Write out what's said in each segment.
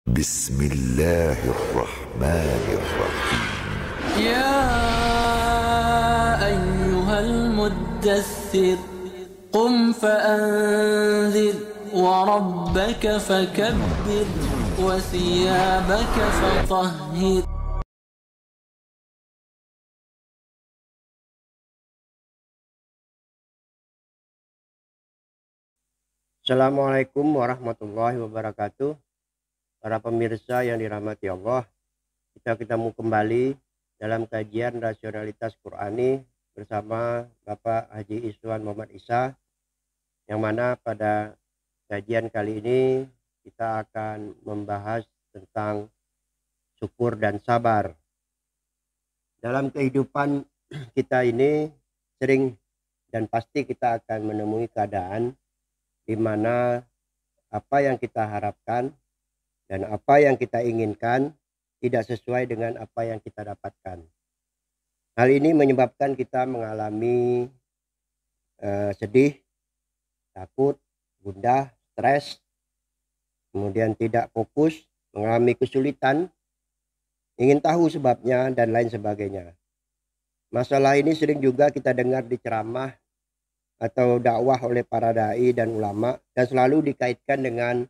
بسم الله الرحمن الرحيم يا أيها المدثر قم فأنذر وربك فكبر وثيابك فطهر. Assalamualaikum warahmatullahi wabarakatuh. Para pemirsa yang dirahmati Allah, kita ketemu kembali dalam kajian rasionalitas Qurani bersama Bapak Haji Iswan Muhammad Isa, yang mana pada kajian kali ini kita akan membahas tentang syukur dan sabar. Dalam kehidupan kita ini sering dan pasti kita akan menemui keadaan di mana apa yang kita harapkan dan apa yang kita inginkan tidak sesuai dengan apa yang kita dapatkan. Hal ini menyebabkan kita mengalami sedih, takut, gundah, stres, kemudian tidak fokus, mengalami kesulitan, ingin tahu sebabnya, dan lain sebagainya. Masalah ini sering juga kita dengar di ceramah atau dakwah oleh para dai dan ulama, dan selalu dikaitkan dengan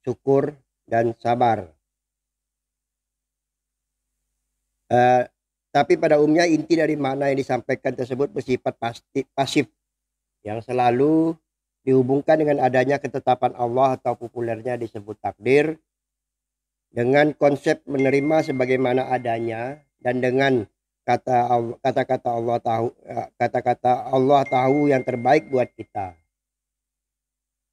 syukur dan sabar. Tapi pada umumnya inti dari makna yang disampaikan tersebut bersifat pasif, yang selalu dihubungkan dengan adanya ketetapan Allah atau populernya disebut takdir, dengan konsep menerima sebagaimana adanya, dan dengan kata-kata Allah tahu yang terbaik buat kita.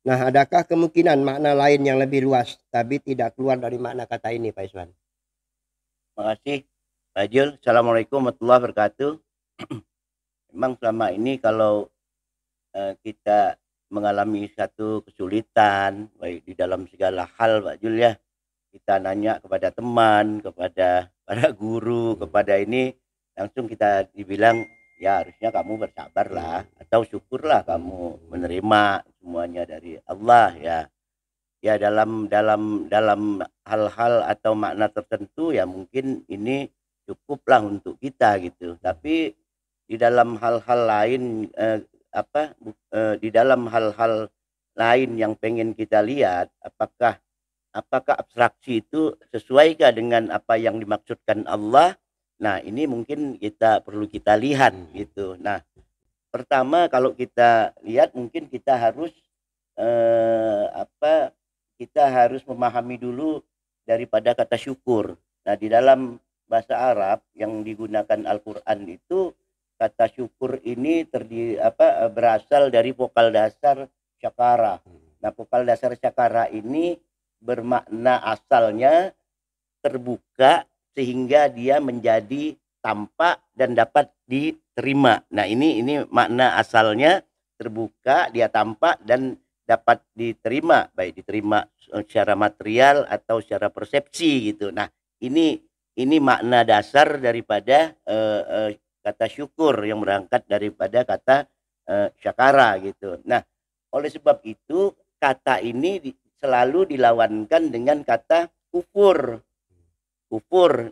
Nah, adakah kemungkinan makna lain yang lebih luas tapi tidak keluar dari makna kata ini, Pak Iswan? Terima kasih, Pak Jul. Assalamualaikum warahmatullahi wabarakatuh. Memang selama ini kalau kita mengalami satu kesulitan, baik di dalam segala hal, Pak Jul ya, kita nanya kepada teman, kepada para guru, kepada ini, langsung kita dibilang, ya harusnya kamu bersabarlah, atau syukurlah kamu menerima semuanya dari Allah ya. Ya dalam hal-hal atau makna tertentu ya mungkin ini cukuplah untuk kita gitu. Tapi di dalam hal-hal lain di dalam hal-hal lain yang pengen kita lihat, apakah abstraksi itu sesuaikah dengan apa yang dimaksudkan Allah? Nah, ini mungkin perlu kita lihat gitu. Nah, pertama kalau kita lihat mungkin kita harus kita harus memahami dulu daripada kata syukur. Nah, di dalam bahasa Arab yang digunakan Al-Qur'an itu kata syukur ini berasal dari vokal dasar syakara. Nah, vokal dasar syakara ini bermakna asalnya terbuka sehingga dia menjadi tampak dan dapat diterima. Nah, ini makna asalnya, terbuka, dia tampak dan dapat diterima, baik diterima secara material atau secara persepsi gitu. Nah, ini makna dasar daripada kata syukur yang berangkat daripada kata syakara gitu. Nah, oleh sebab itu kata ini selalu dilawankan dengan kata kufur.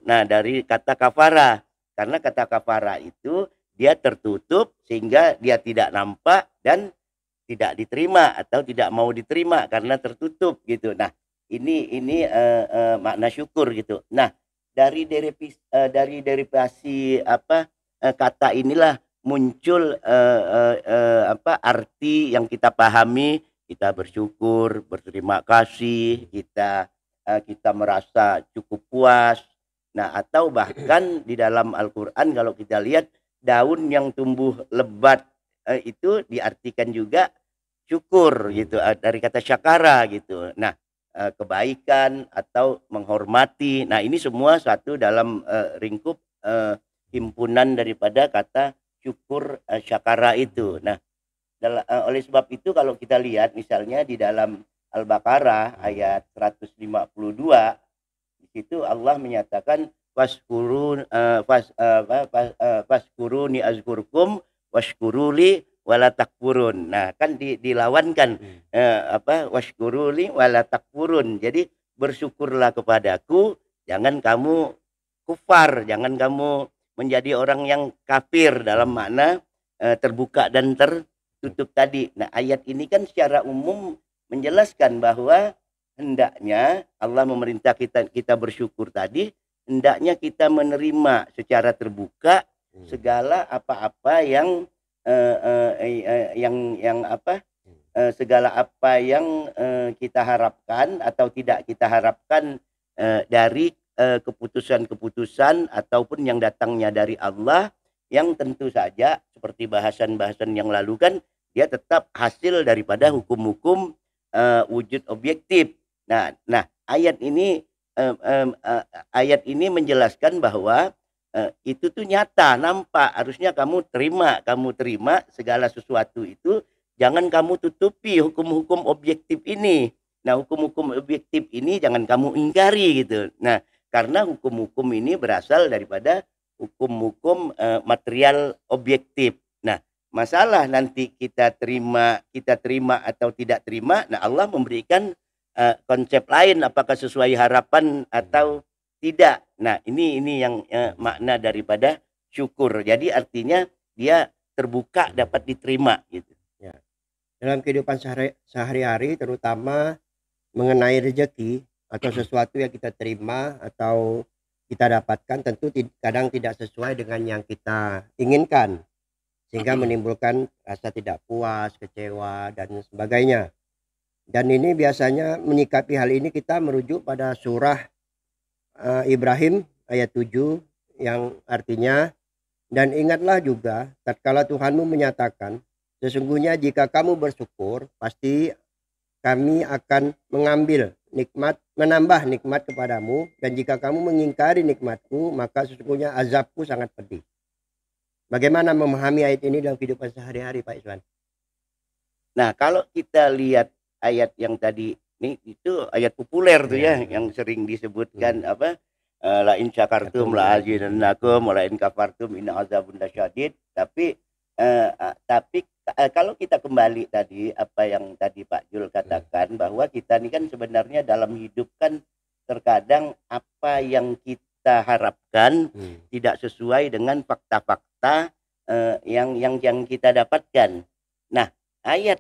Nah, dari kata kafara, karena kata kafara itu dia tertutup sehingga dia tidak nampak dan tidak diterima atau tidak mau diterima karena tertutup gitu. Nah, ini makna syukur gitu. Nah, dari derivasi kata inilah muncul arti yang kita pahami. Kita bersyukur, berterima kasih, kita merasa cukup puas. Nah, atau bahkan di dalam Al-Qur'an kalau kita lihat daun yang tumbuh lebat itu diartikan juga syukur gitu, dari kata syakara gitu. Nah, kebaikan atau menghormati. Nah, ini semua satu dalam ringkup himpunan daripada kata syukur, syakara itu. Nah, oleh sebab itu kalau kita lihat misalnya di dalam Al-Baqarah ayat 152, di situ Allah menyatakan faskuruni azkurkum washkuruli wala takfurun. Nah, kan dilawankan washkuruli wala takfurun. Jadi bersyukurlah kepadaku, jangan kamu kufar, jangan kamu menjadi orang yang kafir dalam makna terbuka dan tertutup tadi. Nah, ayat ini kan secara umum menjelaskan bahwa hendaknya Allah memerintah kita bersyukur tadi, hendaknya kita menerima secara terbuka segala apa-apa yang segala apa yang kita harapkan atau tidak kita harapkan dari keputusan-keputusan ataupun yang datangnya dari Allah, yang tentu saja seperti bahasan-bahasan yang lalu kan dia tetap hasil daripada hukum-hukum wujud objektif. Nah, ayat ini menjelaskan bahwa itu tuh nyata, nampak, harusnya kamu terima segala sesuatu itu, jangan kamu tutupi hukum-hukum objektif ini. Nah, hukum-hukum objektif ini jangan kamu ingkari gitu. Nah, karena hukum-hukum ini berasal daripada hukum-hukum material objektif. Nah, masalah nanti kita terima atau tidak terima. Nah, Allah memberikan konsep lain, apakah sesuai harapan atau tidak. Nah, ini yang makna daripada syukur. Jadi artinya dia terbuka, dapat diterima gitu. Ya. Dalam kehidupan sehari-hari, terutama mengenai rezeki atau sesuatu yang kita terima atau kita dapatkan, tentu kadang tidak sesuai dengan yang kita inginkan, sehingga menimbulkan rasa tidak puas, kecewa, dan sebagainya. Dan ini biasanya menyikapi hal ini kita merujuk pada surah Ibrahim ayat 7 yang artinya, dan ingatlah juga tatkala Tuhanmu menyatakan, sesungguhnya jika kamu bersyukur, pasti kami akan menambah nikmat kepadamu, dan jika kamu mengingkari nikmatku, maka sesungguhnya azabku sangat pedih. Bagaimana memahami ayat ini dalam kehidupan sehari-hari, Pak Iswan? Nah, kalau kita lihat ayat yang tadi, ini itu ayat populer tuh ya, yang sering disebutkan la in syakartum la azidannakum wa la in kafartum inna azabun lasyadid. Tapi kalau kita kembali tadi apa yang tadi Pak Jul katakan, bahwa kita ini kan sebenarnya dalam hidup kan terkadang apa yang kita harapkan tidak sesuai dengan fakta-fakta yang kita dapatkan. Nah, ayat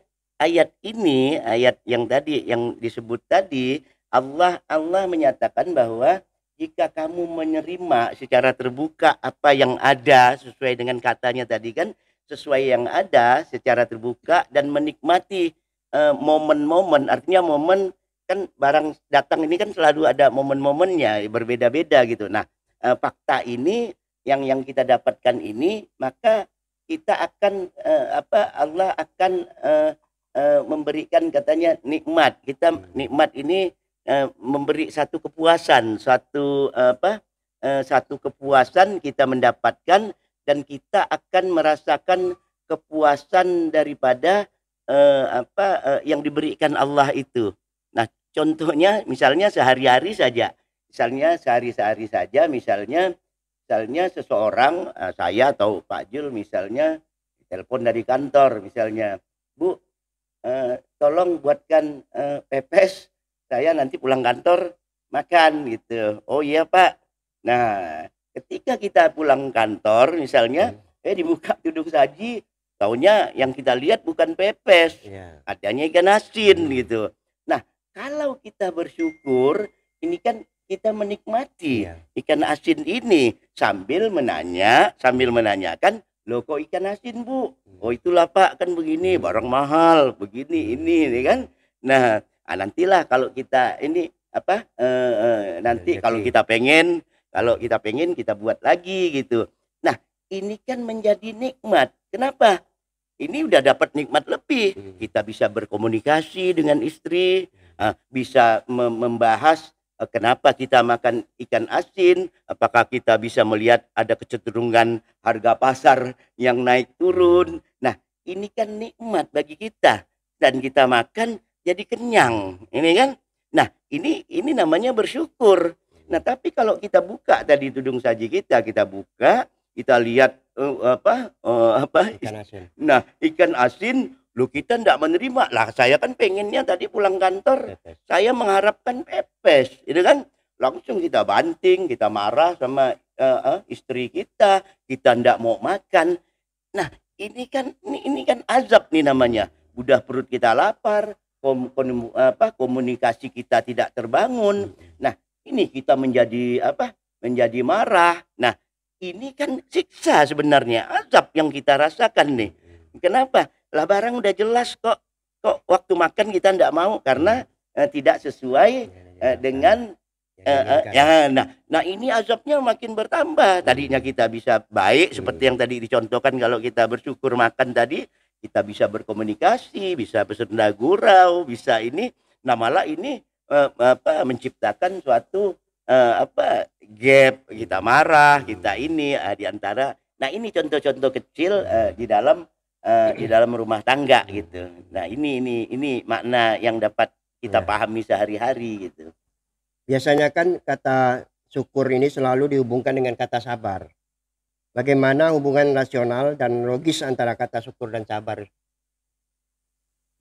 ini, ayat yang tadi yang disebut tadi, Allah menyatakan bahwa jika kamu menerima secara terbuka apa yang ada sesuai dengan katanya tadi kan, sesuai yang ada secara terbuka dan menikmati momen-momen, artinya momen kan barang datang ini kan selalu ada momen-momennya berbeda-beda gitu. Nah, fakta ini yang kita dapatkan ini, maka kita akan Allah akan memberikan katanya nikmat. Kita nikmat ini memberi satu kepuasan, satu kepuasan kita mendapatkan, dan kita akan merasakan kepuasan daripada yang diberikan Allah itu. Nah, contohnya misalnya sehari-hari saja, misalnya seseorang, saya atau Pak Jul misalnya telepon dari kantor misalnya, Bu, tolong buatkan pepes, saya nanti pulang kantor makan gitu. Oh iya Pak. Nah, ketika kita pulang kantor misalnya, dibuka tudung saji, taunya yang kita lihat bukan pepes, adanya ikan asin gitu. Nah, kalau kita bersyukur, ini kan kita menikmati ikan asin ini sambil menanyakan, loh kok ikan asin Bu? Oh itulah Pak, kan begini, barang mahal, begini ini kan. Nah, nantilah kalau kita ini nanti kalau kita pengen kita buat lagi gitu. Nah, ini kan menjadi nikmat. Kenapa? Ini udah dapat nikmat lebih. Kita bisa berkomunikasi dengan istri, bisa membahas kenapa kita makan ikan asin, apakah kita bisa melihat ada kecenderungan harga pasar yang naik turun. Nah, ini kan nikmat bagi kita, dan kita makan jadi kenyang. Ini kan. Nah, ini namanya bersyukur. Nah, tapi kalau kita buka tadi tudung saji kita buka, kita lihat ikan asin. Nah, ikan asin, Lu kita ndak menerima lah. Saya kan pengennya tadi pulang kantor, saya mengharapkan pepes, itu kan. Langsung kita banting, kita marah sama istri kita ndak mau makan. Nah, ini kan azab nih namanya. Udah perut kita lapar, komunikasi kita tidak terbangun. Nah, ini kita menjadi marah. Nah, ini kan siksa sebenarnya, azab yang kita rasakan nih. Kenapa? Lah barang udah jelas kok waktu makan kita ndak mau karena tidak sesuai dengan nah ini azabnya makin bertambah. Tadinya kita bisa baik seperti yang tadi dicontohkan, kalau kita bersyukur makan tadi kita bisa berkomunikasi, bisa bersenda gurau, bisa ini. Nah malah ini menciptakan suatu gap, kita marah, kita ini di antara. Nah ini contoh-contoh kecil di dalam rumah tangga gitu. Nah ini makna yang dapat kita pahami sehari-hari gitu. Biasanya kan kata syukur ini selalu dihubungkan dengan kata sabar. Bagaimana hubungan rasional dan logis antara kata syukur dan sabar?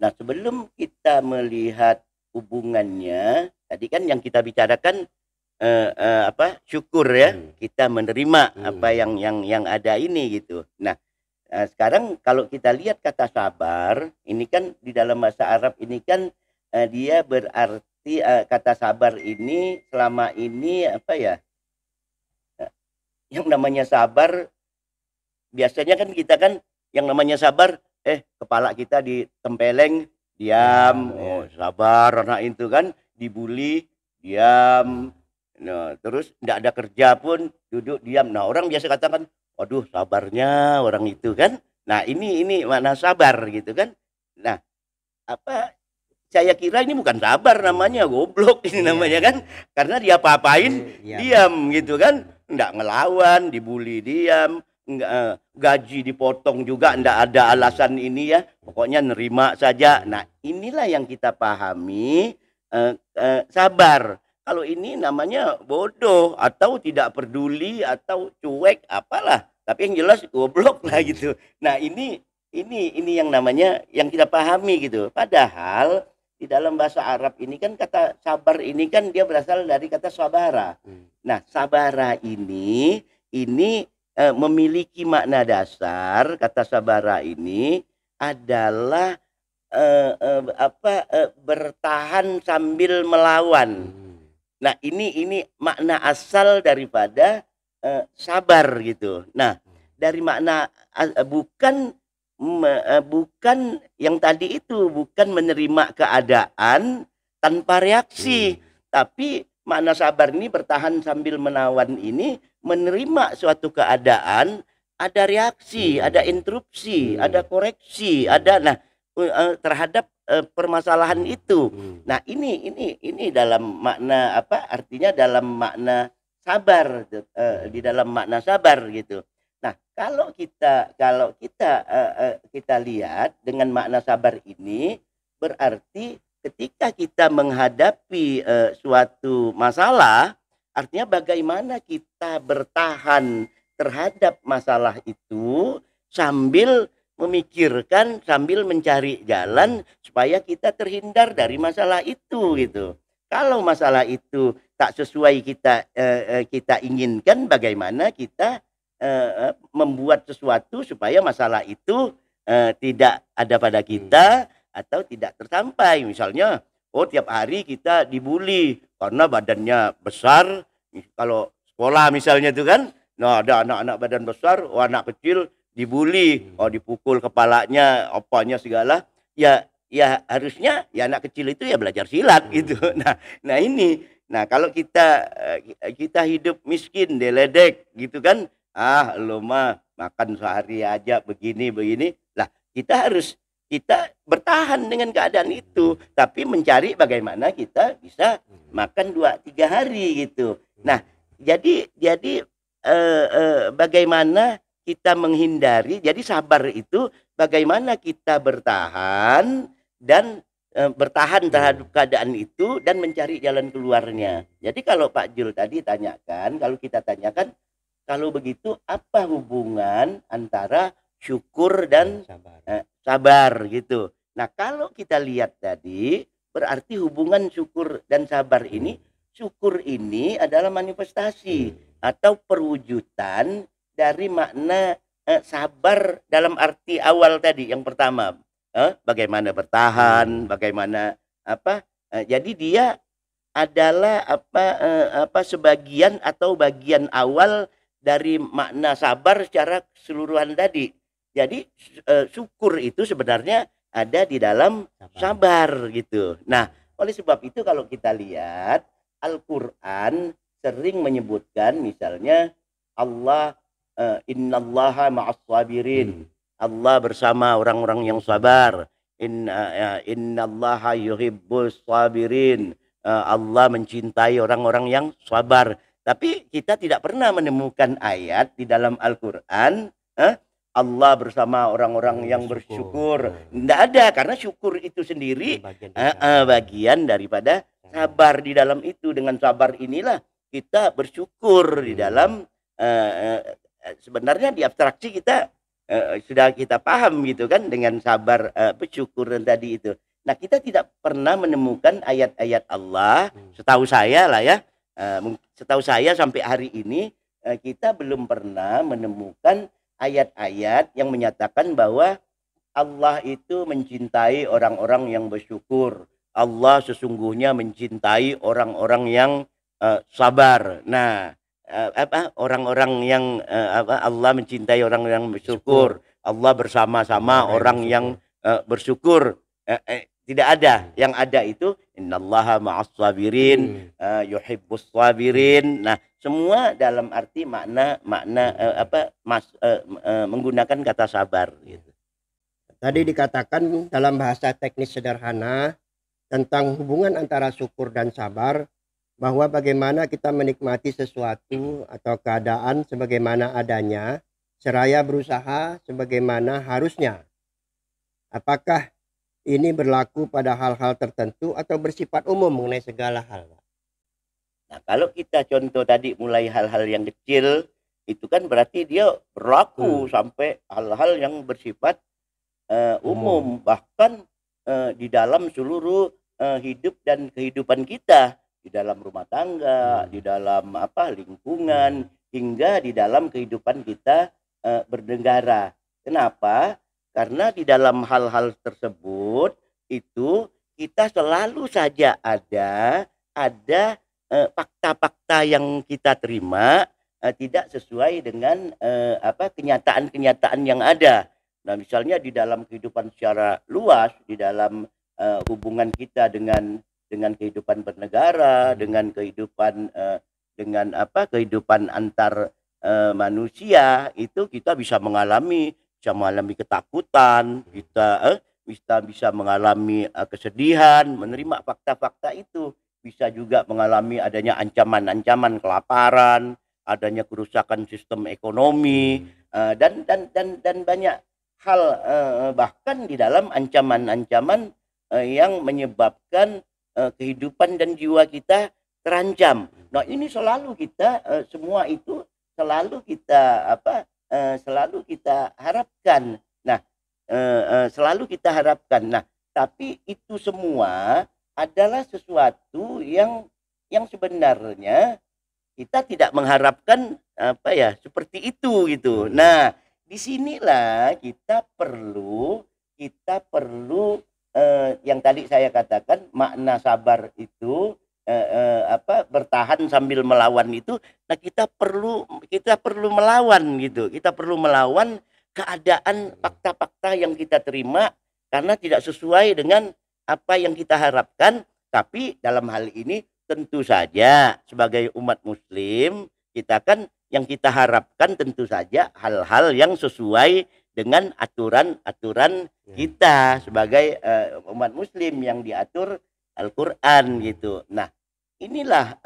Nah sebelum kita melihat hubungannya, tadi kan yang kita bicarakan syukur ya, kita menerima apa yang ada ini gitu. Nah sekarang kalau kita lihat kata sabar, ini kan di dalam bahasa Arab ini kan dia berarti kata sabar ini selama ini yang namanya sabar, biasanya kan kita kan yang namanya sabar, kepala kita ditempeleng, diam, sabar anak itu kan, dibully, diam. Nah, terus tidak ada kerja pun duduk diam. Nah, orang biasa katakan, waduh sabarnya orang itu kan. Nah, ini mana sabar gitu kan. Nah, saya kira ini bukan sabar namanya, goblok ini namanya kan. Karena dia apa-apain diam gitu kan. Enggak ngelawan, dibully diam, gaji dipotong juga enggak ada alasan ini ya. Pokoknya nerima saja. Nah, inilah yang kita pahami sabar. Kalau ini namanya bodoh atau tidak peduli atau cuek apalah. Tapi yang jelas goblok lah gitu. Nah, ini yang namanya yang kita pahami gitu. Padahal di dalam bahasa Arab ini kan kata sabar ini kan dia berasal dari kata sabara. Nah, sabara ini memiliki makna dasar. Kata sabara ini adalah bertahan sambil melawan. Nah, ini makna asal daripada sabar gitu. Nah, dari makna bukan yang tadi itu, bukan menerima keadaan tanpa reaksi, tapi makna sabar ini bertahan sambil menawan ini menerima suatu keadaan, ada reaksi, ada interupsi, ada koreksi, ada terhadap permasalahan itu. Nah, ini dalam makna artinya dalam makna sabar, di dalam makna sabar gitu. Nah, kalau kita lihat dengan makna sabar ini, berarti ketika kita menghadapi suatu masalah, artinya bagaimana kita bertahan terhadap masalah itu sambil memikirkan, sambil mencari jalan supaya kita terhindar dari masalah itu gitu. Kalau masalah itu tak sesuai kita inginkan, bagaimana kita membuat sesuatu supaya masalah itu tidak ada pada kita atau tidak tersampai. Misalnya, tiap hari kita dibully karena badannya besar. Kalau sekolah misalnya itu kan, ada anak-anak badan besar, anak kecil dibully, dipukul kepalanya, apanya segala. Ya harusnya ya anak kecil itu ya belajar silat gitu. Nah ini, kalau kita hidup miskin, deledek gitu kan, lo mah makan sehari aja begini lah, kita bertahan dengan keadaan itu, tapi mencari bagaimana kita bisa makan 2-3 hari gitu. Nah, jadi bagaimana kita menghindari, jadi sabar itu bagaimana kita bertahan dan bertahan terhadap keadaan itu dan mencari jalan keluarnya. Jadi kalau Pak Jul tadi tanyakan, kalau kita tanyakan, kalau begitu apa hubungan antara syukur dan sabar. sabar gitu. Nah, kalau kita lihat tadi berarti hubungan syukur dan sabar ini, syukur ini adalah manifestasi atau perwujudan dari makna sabar dalam arti awal tadi yang pertama, bagaimana bertahan, bagaimana apa, jadi dia adalah sebagian atau bagian awal dari makna sabar secara keseluruhan tadi. Jadi syukur itu sebenarnya ada di dalam sabar gitu. Nah, oleh sebab itu kalau kita lihat Al-Quran sering menyebutkan misalnya Allah innallaha ma'as sabirin. Allah bersama orang-orang yang sabar. Innallaha yuhibbus sabirin. Allah mencintai orang-orang yang sabar. Tapi kita tidak pernah menemukan ayat di dalam Al-Quran Allah bersama orang-orang yang bersyukur. Tidak ada, karena syukur itu sendiri bagian daripada sabar di dalam itu. Dengan sabar inilah kita bersyukur di dalam sebenarnya di abstraksi kita sudah kita paham gitu kan dengan sabar bersyukur tadi itu. Nah, kita tidak pernah menemukan ayat-ayat Allah, setahu saya lah ya, setahu saya sampai hari ini kita belum pernah menemukan ayat-ayat yang menyatakan bahwa Allah itu mencintai orang-orang yang bersyukur. Allah sesungguhnya mencintai orang-orang yang sabar. Nah, orang-orang yang Allah mencintai orang yang bersyukur. Allah bersama-sama orang yang bersyukur. Tidak ada. Yang ada itu innallaha ma'as sabirin, yuhibbus sabirin. Nah, semua dalam arti makna menggunakan kata sabar gitu. Tadi dikatakan dalam bahasa teknis sederhana tentang hubungan antara syukur dan sabar, bahwa bagaimana kita menikmati sesuatu atau keadaan sebagaimana adanya seraya berusaha sebagaimana harusnya. Apakah ini berlaku pada hal-hal tertentu atau bersifat umum mengenai segala hal? Nah, kalau kita contoh tadi mulai hal-hal yang kecil, itu kan berarti dia berlaku sampai hal-hal yang bersifat umum. Bahkan di dalam seluruh hidup dan kehidupan kita. Di dalam rumah tangga, di dalam lingkungan, hingga di dalam kehidupan kita bernegara. Kenapa? Karena di dalam hal-hal tersebut, itu kita selalu saja ada fakta-fakta yang kita terima tidak sesuai dengan kenyataan-kenyataan yang ada. Nah, misalnya di dalam kehidupan secara luas, di dalam hubungan kita dengan kehidupan bernegara, dengan kehidupan kehidupan antar manusia, itu kita bisa mengalami ketakutan, kita bisa mengalami kesedihan, menerima fakta-fakta itu. Bisa juga mengalami adanya ancaman-ancaman kelaparan, adanya kerusakan sistem ekonomi, dan banyak hal, bahkan di dalam ancaman-ancaman yang menyebabkan kehidupan dan jiwa kita terancam. Nah, ini selalu kita semua itu selalu kita harapkan. Nah, selalu kita harapkan. Nah, tapi itu semua adalah sesuatu yang sebenarnya kita tidak mengharapkan seperti itu gitu. Nah, disinilah kita perlu yang tadi saya katakan makna sabar itu bertahan sambil melawan itu. Nah, kita perlu melawan gitu. Kita perlu melawan keadaan fakta-fakta yang kita terima karena tidak sesuai dengan apa yang kita harapkan. Tapi dalam hal ini tentu saja sebagai umat muslim, kita kan yang kita harapkan tentu saja hal-hal yang sesuai dengan aturan-aturan kita sebagai umat muslim yang diatur Al-Quran gitu. Nah, inilah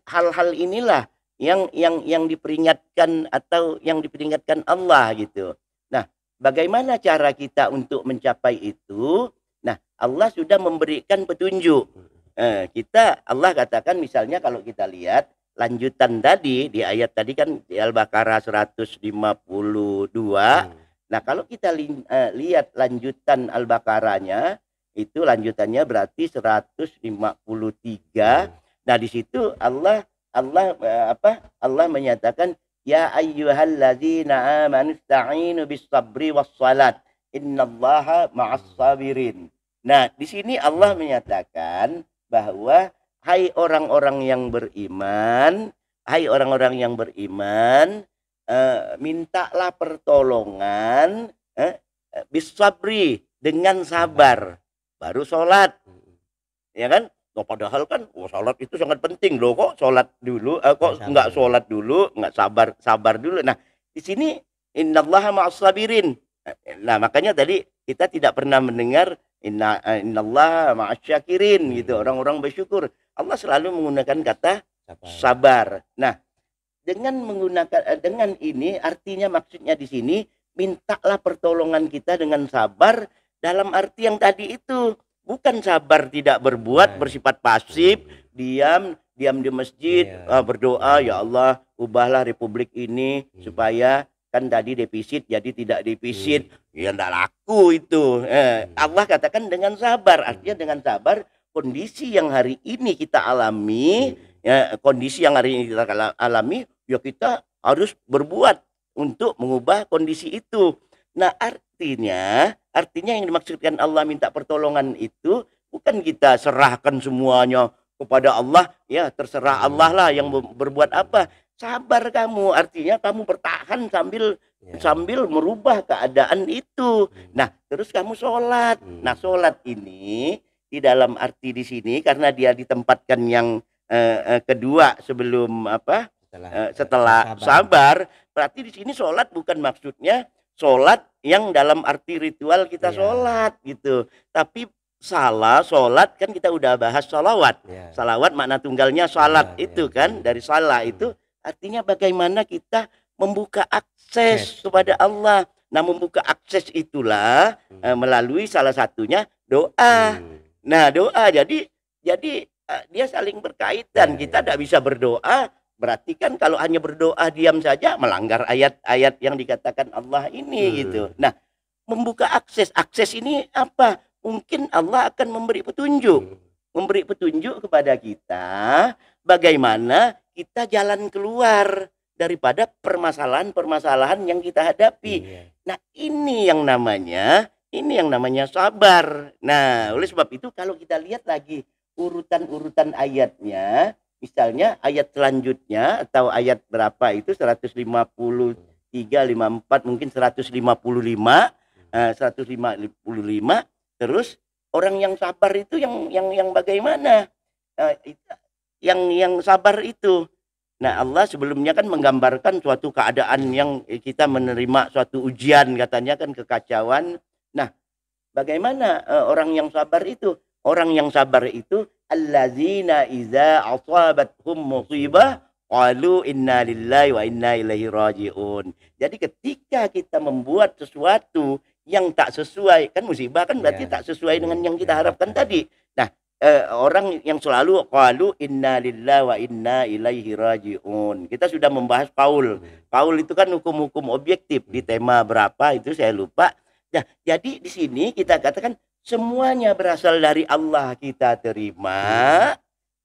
hal-hal inilah yang diperingatkan atau yang diperingatkan Allah gitu. Nah, bagaimana cara kita untuk mencapai itu? Nah, Allah sudah memberikan petunjuk. Allah katakan misalnya kalau kita lihat lanjutan tadi di ayat tadi kan di Al-Baqarah 152, Nah, kalau kita lihat lanjutan Al-Baqarahnya, itu lanjutannya berarti 153. Nah, di situ Allah menyatakan ya ayyuhalladzina amanu ista'inu bis sabri was salat innallaha ma'as sabirin. Nah, di sini Allah menyatakan bahwa hai orang-orang yang beriman, mintalah pertolongan bisabri, dengan sabar, baru sholat, ya kan? Oh, padahal kan sholat itu sangat penting loh, kok sholat dulu, kok nggak sholat dulu, nggak sabar dulu. Nah, di sini innallaha ma'as sabirin. Nah, makanya tadi kita tidak pernah mendengar innallaha ma'as syakirin gitu, orang-orang bersyukur. Allah selalu menggunakan kata sabar. Nah, dengan ini artinya, maksudnya di sini mintalah pertolongan kita dengan sabar dalam arti yang tadi itu, bukan sabar tidak berbuat, bersifat pasif, diam di masjid, berdoa ya Allah ubahlah republik ini supaya kan tadi defisit jadi tidak defisit. Ya enggak laku itu. Allah katakan dengan sabar, artinya dengan sabar kondisi yang hari ini kita alami, ya kita harus berbuat untuk mengubah kondisi itu. Nah, artinya yang dimaksudkan Allah minta pertolongan itu bukan kita serahkan semuanya kepada Allah, ya terserah Allah lah yang berbuat apa. Sabar kamu, artinya kamu bertahan sambil merubah keadaan itu. Nah, terus kamu sholat. Nah, sholat ini di dalam arti di sini karena dia ditempatkan yang kedua sebelum setelah sabar, berarti di sini sholat bukan maksudnya sholat yang dalam arti ritual kita sholat gitu, tapi sholat kan kita udah bahas sholawat. Sholawat makna tunggalnya sholat itu kan, dari salah itu artinya bagaimana kita membuka akses kepada Allah. Nah, membuka akses itulah melalui salah satunya doa. Nah, doa jadi dia saling berkaitan. Kita tidak bisa berdoa, berarti kan kalau hanya berdoa diam saja melanggar ayat-ayat yang dikatakan Allah ini gitu. Nah, membuka akses ini apa? Mungkin Allah akan memberi petunjuk kepada kita bagaimana kita jalan keluar daripada permasalahan yang kita hadapi. Nah, ini yang namanya sabar. Nah, oleh sebab itu kalau kita lihat lagi urutan ayatnya, misalnya ayat selanjutnya atau ayat berapa itu 153, 54, mungkin 155, terus orang yang sabar itu yang bagaimana? Yang sabar itu. Nah, Allah sebelumnya kan menggambarkan suatu keadaan yang kita menerima suatu ujian, katanya kan kekacauan. Nah, bagaimana orang yang sabar itu? Orang yang sabar itu allazina iza asabathum musibah qalu inna lillahi wa inna ilaihi rajiun. Jadi ketika kita membuat sesuatu yang tak sesuai, kan musibah kan berarti tak sesuai dengan yang kita harapkan tadi. Nah, orang yang selalu qalu inna lillahi wa inna ilaihi rajiun. Kita sudah membahas Paul. Paul itu kan hukum-hukum objektif di tema berapa itu saya lupa. Nah, jadi di sini kita katakan semuanya berasal dari Allah, kita terima.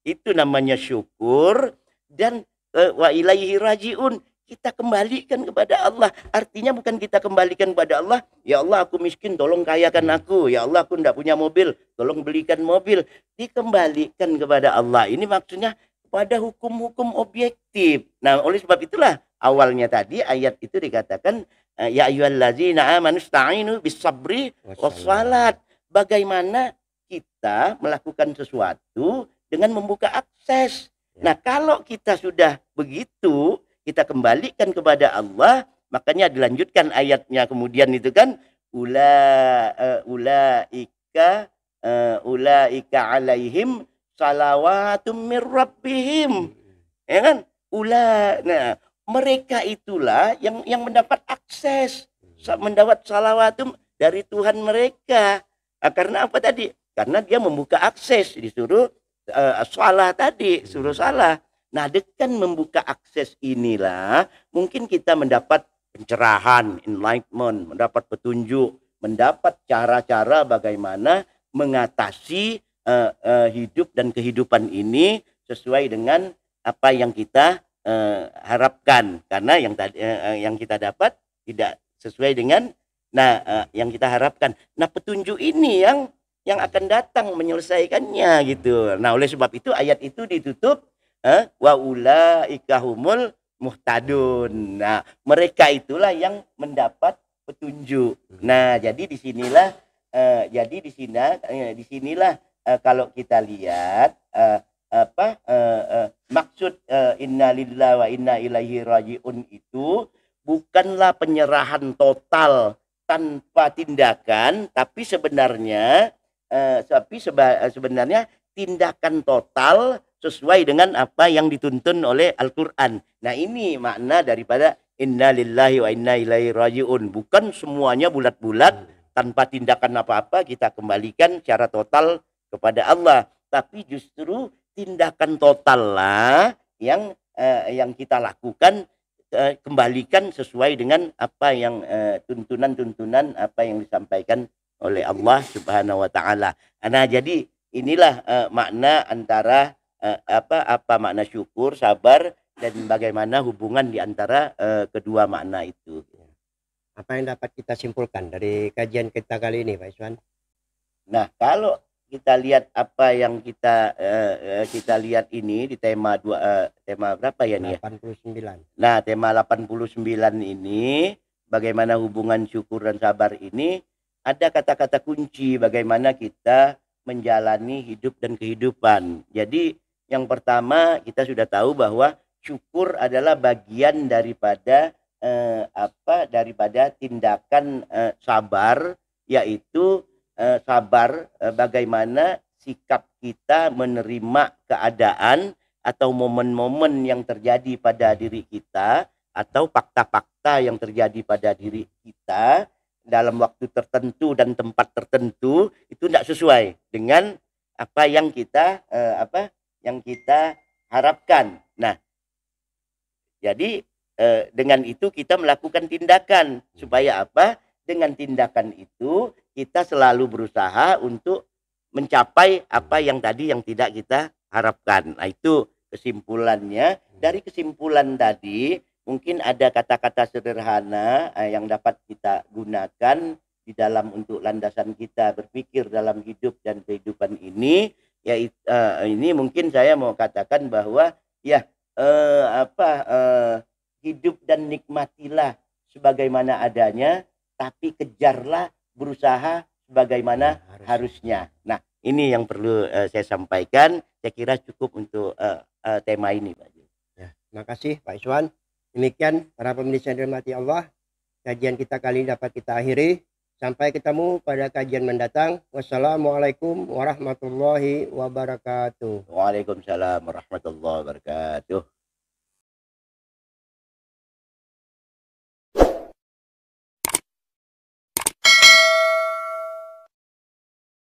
Itu namanya syukur. Dan wa ilaihi rajiun, kita kembalikan kepada Allah. Artinya bukan kita kembalikan kepada Allah, ya Allah aku miskin tolong kayakan aku, ya Allah aku tidak punya mobil tolong belikan mobil. Dikembalikan kepada Allah. Ini maksudnya pada hukum-hukum objektif. Nah, oleh sebab itulah awalnya tadi ayat itu dikatakan ya ayyuhallazina amanu ista'inu bis sabri was salat. Bagaimana kita melakukan sesuatu dengan membuka akses. Nah, kalau kita sudah begitu, kita kembalikan kepada Allah, makanya dilanjutkan ayatnya kemudian itu kan ulaika alaihim salawatum mir rabbihim. Ya kan? Nah, mereka itulah yang mendapat akses, mendapat salawatum dari Tuhan mereka. Karena apa tadi? Karena dia membuka akses, disuruh salah tadi, suruh salah. Nah, dengan membuka akses inilah mungkin kita mendapat pencerahan, enlightenment, mendapat petunjuk, mendapat cara-cara bagaimana mengatasi hidup dan kehidupan ini sesuai dengan apa yang kita harapkan, karena yang kita dapat tidak sesuai dengan yang kita harapkan. Nah, petunjuk ini yang akan datang menyelesaikannya gitu. Nah, oleh sebab itu ayat itu ditutup wa ulaika humul muhtadun. Nah, mereka itulah yang mendapat petunjuk. Nah, jadi disinilah kalau kita lihat maksud inna lillahi wa inna ilaihi rajiun itu bukanlah penyerahan total tanpa tindakan, tapi sebenarnya tindakan total sesuai dengan apa yang dituntun oleh Al-Quran. Nah, ini makna daripada inna lillahi wa inna ilaihi rajiun. Bukan semuanya bulat-bulat tanpa tindakan apa-apa kita kembalikan secara total kepada Allah, tapi justru tindakan total lah yang kita lakukan, kembalikan sesuai dengan apa yang tuntunan-tuntunan apa yang disampaikan oleh Allah Subhanahu wa taala. Nah, jadi inilah makna antara apa makna syukur, sabar, dan bagaimana hubungan di antara kedua makna itu. Apa yang dapat kita simpulkan dari kajian kita kali ini, Pak Iswan? Nah, kalau kita lihat apa yang kita lihat ini di tema tema berapa ya nih? 89. Nah, tema 89 ini bagaimana hubungan syukur dan sabar ini ada kata-kata kunci bagaimana kita menjalani hidup dan kehidupan. Jadi yang pertama kita sudah tahu bahwa syukur adalah bagian daripada daripada tindakan sabar, yaitu sabar bagaimana sikap kita menerima keadaan atau momen-momen yang terjadi pada diri kita atau fakta-fakta yang terjadi pada diri kita dalam waktu tertentu dan tempat tertentu itu tidak sesuai dengan apa yang kita harapkan. Nah, jadi dengan itu kita melakukan tindakan supaya apa? Dengan tindakan itu kita selalu berusaha untuk mencapai apa yang tadi yang tidak kita harapkan. Nah, itu kesimpulannya. Dari kesimpulan tadi mungkin ada kata-kata sederhana yang dapat kita gunakan di dalam untuk landasan kita berpikir dalam hidup dan kehidupan ini. Yaitu ini mungkin saya mau katakan bahwa ya hidup dan nikmatilah sebagaimana adanya, tapi kejarlah, berusaha sebagaimana harusnya. Nah, ini yang perlu saya sampaikan. Saya kira cukup untuk tema ini, Pak. Ya, terima kasih Pak Iswan. Demikian para pemirsa yang dirahmati Allah, kajian kita kali ini dapat kita akhiri. Sampai ketemu pada kajian mendatang. Wassalamualaikum warahmatullahi wabarakatuh. Waalaikumsalam warahmatullahi wabarakatuh.